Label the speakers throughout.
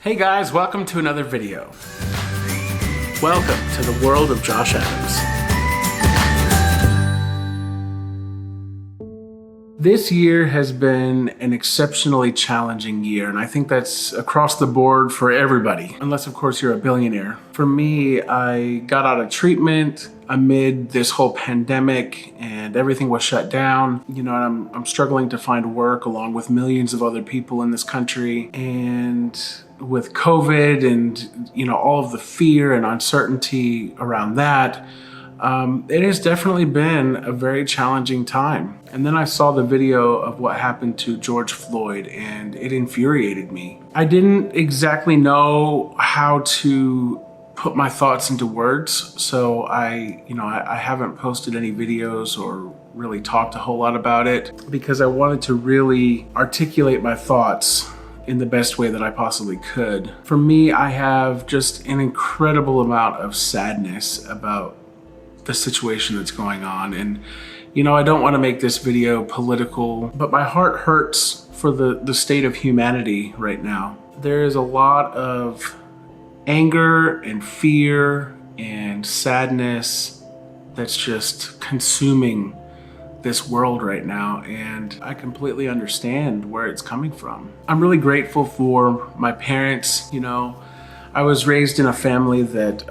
Speaker 1: Hey guys, welcome to another video. Welcome to the world of Josh Adams. This year has been an exceptionally challenging year, and I think that's across the board for everybody, unless of course you're a billionaire. For me, I got out of treatment amid this whole pandemic and everything was shut down. You know, I'm struggling to find work along with millions of other people in this country, and with COVID and, you know, all of the fear and uncertainty around that, it has definitely been a very challenging time. And then I saw the video of what happened to George Floyd and it infuriated me. I didn't exactly know how to put my thoughts into words, so I haven't posted any videos or really talked a whole lot about it because I wanted to really articulate my thoughts in the best way that I possibly could. For me, I have just an incredible amount of sadness about the situation that's going on. And, you know, I don't want to make this video political, but my heart hurts for the state of humanity right now. There is a lot of anger and fear and sadness that's just consuming this world right now, and I completely understand where it's coming from. I'm really grateful for my parents. You know, I was raised in a family that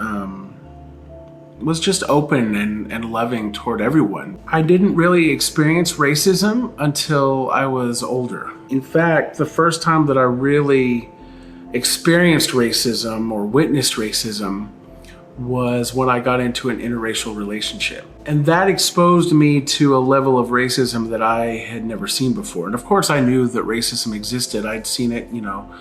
Speaker 1: was just open and loving toward everyone. I didn't really experience racism until I was older. In fact, the first time that I really experienced racism or witnessed racism was when I got into an interracial relationship. And that exposed me to a level of racism that I had never seen before. And of course I knew that racism existed. I'd seen it, you know,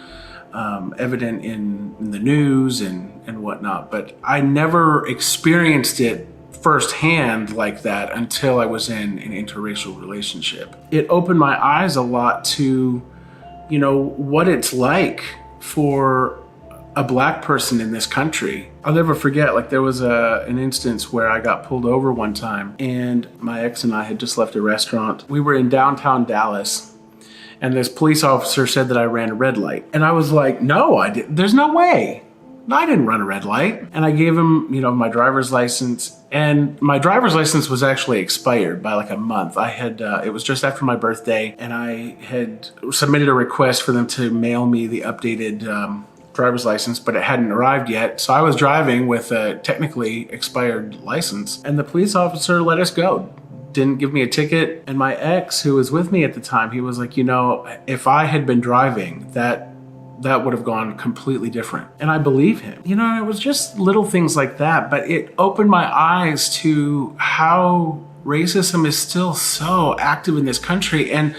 Speaker 1: evident in the news and whatnot, but I never experienced it firsthand like that until I was in an interracial relationship. It opened my eyes a lot to, you know, what it's like for a black person in this country. I'll never forget, like there was an instance where I got pulled over one time and my ex and I had just left a restaurant. We were in downtown Dallas and this police officer said that I ran a red light. And I was like, no, I didn't. There's no way. No, I didn't run a red light. And I gave him, you know, my driver's license, and my driver's license was actually expired by like a month. I had, it was just after my birthday, and I had submitted a request for them to mail me the updated driver's license, but it hadn't arrived yet. So I was driving with a technically expired license, and the police officer let us go. Didn't give me a ticket. And my ex, who was with me at the time, he was like, you know, if I had been driving, that would have gone completely different. And I believe him. You know, it was just little things like that, but it opened my eyes to how racism is still so active in this country. And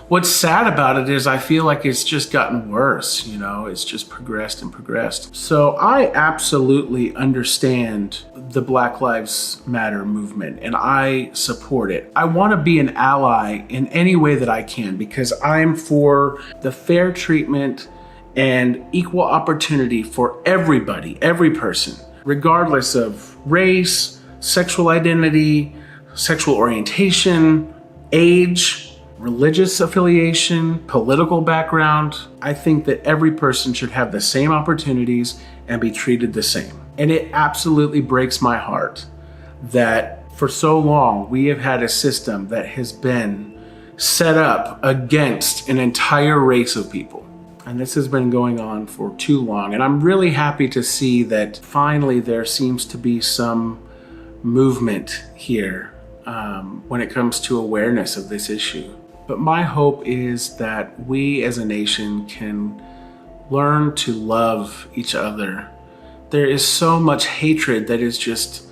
Speaker 1: what's sad about it is I feel like it's just gotten worse, you know, it's just progressed and progressed. So I absolutely understand the Black Lives Matter movement and I support it. I want to be an ally in any way that I can because I'm for the fair treatment and equal opportunity for everybody, every person, regardless of race, sexual identity, sexual orientation, age, religious affiliation, political background. I think that every person should have the same opportunities and be treated the same. And it absolutely breaks my heart that for so long we have had a system that has been set up against an entire race of people. And this has been going on for too long. And I'm really happy to see that finally there seems to be some movement here when it comes to awareness of this issue. But my hope is that we as a nation can learn to love each other. There is so much hatred that is just,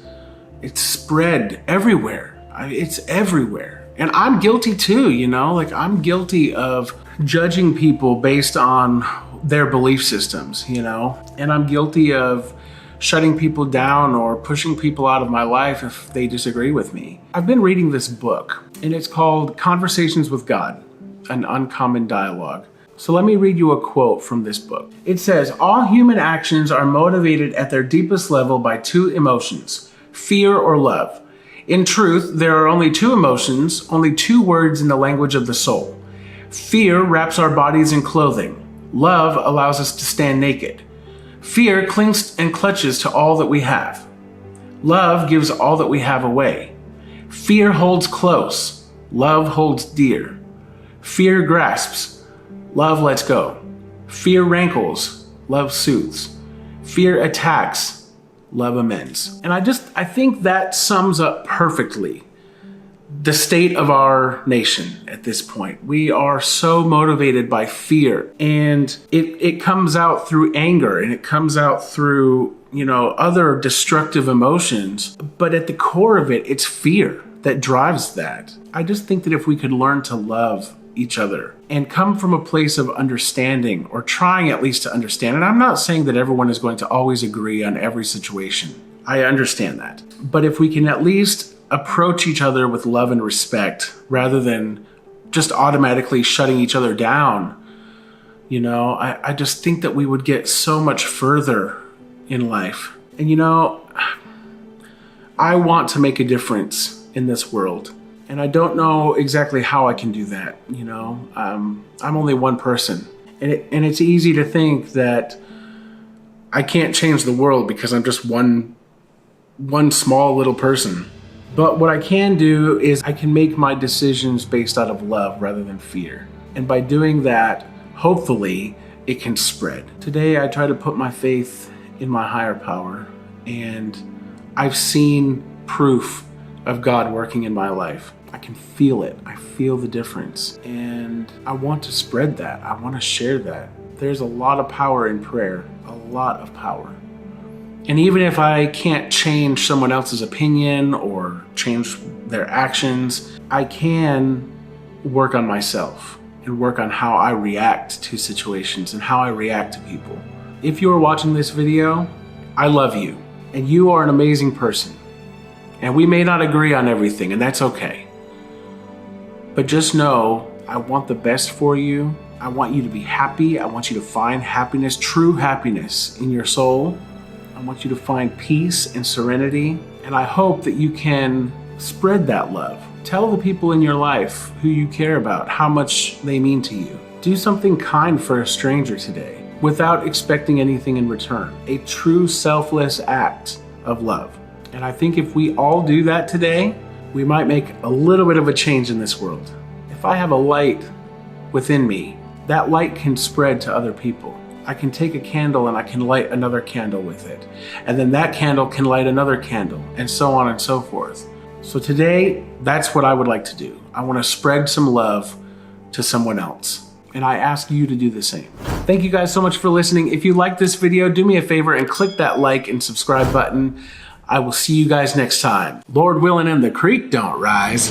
Speaker 1: it's spread everywhere. It's everywhere. And I'm guilty too, you know, like I'm guilty of judging people based on their belief systems, you know, and I'm guilty of shutting people down or pushing people out of my life if they disagree with me. I've been reading this book and it's called Conversations with God, an Uncommon Dialogue. So let me read you a quote from this book. It says, all human actions are motivated at their deepest level by two emotions, fear or love. In truth, there are only two emotions, only two words in the language of the soul. Fear wraps our bodies in clothing. Love allows us to stand naked. Fear clings and clutches to all that we have. Love gives all that we have away. Fear holds close. Love holds dear. Fear grasps. Love lets go. Fear rankles. Love soothes. Fear attacks. Love amends. And I think that sums up perfectly the state of our nation at this point. We are so motivated by fear, and it comes out through anger, and it comes out through, other destructive emotions. But at the core of it, it's fear that drives that. I just think that if we could learn to love each other and come from a place of understanding, or trying at least to understand, and I'm not saying that everyone is going to always agree on every situation. I understand that. But if we can at least approach each other with love and respect rather than just automatically shutting each other down, I just think that we would get so much further in life. And I want to make a difference in this world, and I don't know exactly how I can do that. I'm only one person, and it's easy to think that I can't change the world because I'm just one small little person. But what I can do is I can make my decisions based out of love rather than fear. And by doing that, hopefully it can spread. Today I try to put my faith in my higher power, and I've seen proof of God working in my life. I can feel it. I feel the difference. And I want to spread that. I want to share that. There's a lot of power in prayer, a lot of power. And even if I can't change someone else's opinion or change their actions, I can work on myself and work on how I react to situations and how I react to people. If you are watching this video, I love you, and you are an amazing person. And we may not agree on everything, and that's okay. But just know, I want the best for you. I want you to be happy. I want you to find happiness, true happiness in your soul. I want you to find peace and serenity, and I hope that you can spread that love. Tell the people in your life who you care about how much they mean to you. Do something kind for a stranger today without expecting anything in return. A true selfless act of love. And I think if we all do that today, we might make a little bit of a change in this world. If I have a light within me, that light can spread to other people. I can take a candle and I can light another candle with it. And then that candle can light another candle, and so on and so forth. So today, that's what I would like to do. I want to spread some love to someone else. And I ask you to do the same. Thank you guys so much for listening. If you like this video, do me a favor and click that like and subscribe button. I will see you guys next time. Lord willing and the creek don't rise.